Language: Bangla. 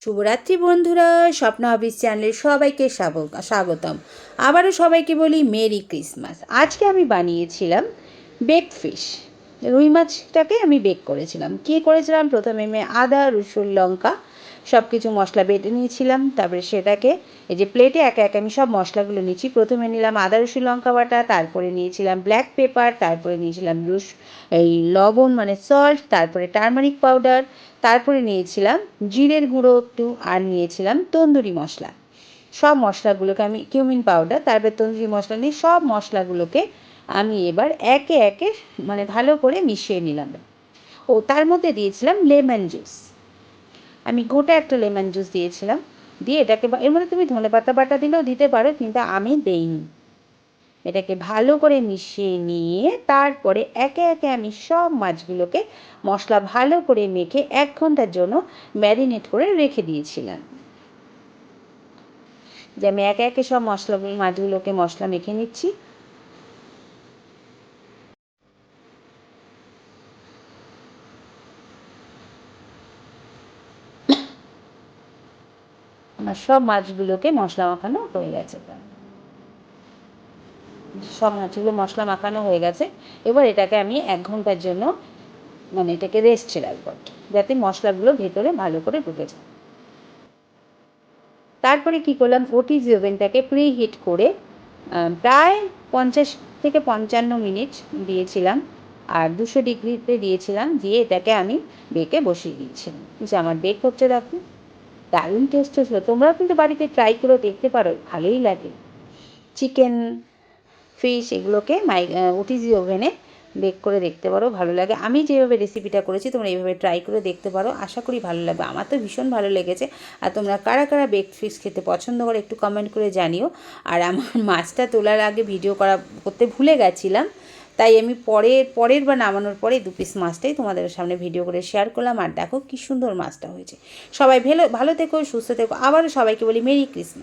শুভরাত্রি বন্ধুরা, স্বপ্ন অফিস চ্যানেলে সবাইকে স্বাগতম। আবারও সবাইকে বলি মেরি ক্রিসমাস। আজকে আমি বানিয়েছিলাম বেকড ফিশ। রুই মাছটাকে আমি বেক করেছিলাম। কী করেছিলাম, প্রথমে আমি আদা, রসুন, লঙ্কা সব কিছু মশলা বেটে নিয়েছিলাম। তারপরে সেটাকে এই যে প্লেটে একে একে আমি সব মশলাগুলো নিচ্ছি। প্রথমে নিলাম আদা, রসুন, লঙ্কা বাটা, তারপরে নিয়েছিলাম ব্ল্যাক পেপার, তারপরে নিয়েছিলাম এই লবণ মানে সল্ট, তারপরে টারমারিক পাউডার, তারপরে নিয়েছিলাম জিরের গুঁড়ো একটু, আর নিয়েছিলাম তন্দুরি মশলা। সব মশলাগুলোকে আমি কিউমিন পাউডার, তারপরে তন্দুরি মশলা নিয়ে সব মশলাগুলোকে আমি এবার একে একে মানে ভালো করে মিশিয়ে নিলাম। তার মধ্যে দিয়েছিলাম লেমন জুস। আমি গোটা একটা লেমন জুস দিয়েছিলাম। দিয়ে এটাকে, এর মধ্যে তুমি ধনেপাতা বাটা দিলেও দিতে পারো, কিন্তু আমি দেইনি। এটাকে ভালো করে মিশিয়ে নিয়ে তারপরে একে একে আমি সব মাছগুলোকে মশলা ভালো করে মেখে 1 ঘন্টার জন্য ম্যারিনেট করে রেখে দিয়েছিলাম। যে আমি একে একে সব মাছগুলোকে মশলা মেখে নিচ্ছি। আমার সব মাছগুলোকে মশলা মাখানো হয়ে গেছে। সব মাছগুলো মশলা মাখানো হয়ে গেছে। এবার এটাকে আমি 1 ঘন্টার জন্য মানে এটাকে রেস্টে রাখবো, যাতে মশলাগুলো ভেতরে ভালো করে ঢুকে যায়। তারপরে কী করলাম, ওটিজি ওভেনটাকে প্রি হিট করে প্রায় 50 থেকে 55 মিনিট দিয়েছিলাম, আর 200 ডিগ্রিতে দিয়েছিলাম। দিয়ে এটাকে আমি বেকে বসিয়ে দিয়েছিলাম। যে আমার বেক হচ্ছে, দেখো দারুণ টেস্ট হয়েছিল। তোমরাও কিন্তু বাড়িতে ট্রাই করে দেখতে পারো, ভালোই লাগে। চিকেন, ফিশ এগুলোকে ওটিজি ওভেনে বেক করে দেখতে পারো, ভালো লাগে। আমি যেভাবে রেসিপিটা করেছি তোমরা এইভাবে ট্রাই করে দেখতে পারো, আশা করি ভালো লাগবে। আমার তো ভীষণ ভালো লেগেছে। আর তোমরা কারা কারা বেকড ফিশ খেতে পছন্দ করো একটু কমেন্ট করে জানিও। আর আমার মাছটা তোলার আগে ভিডিও করতে ভুলে গেছিলাম, তাই আমি পরের বা নামানোর পরে 2 পিস মাছটাই তোমাদের সামনে ভিডিও করে শেয়ার করলাম। আর দেখো কী সুন্দর মাছটা হয়েছে। সবাই ভালো থেকো, সুস্থ থেকো। আবারও সবাইকে বলি মেরি ক্রিসমাস।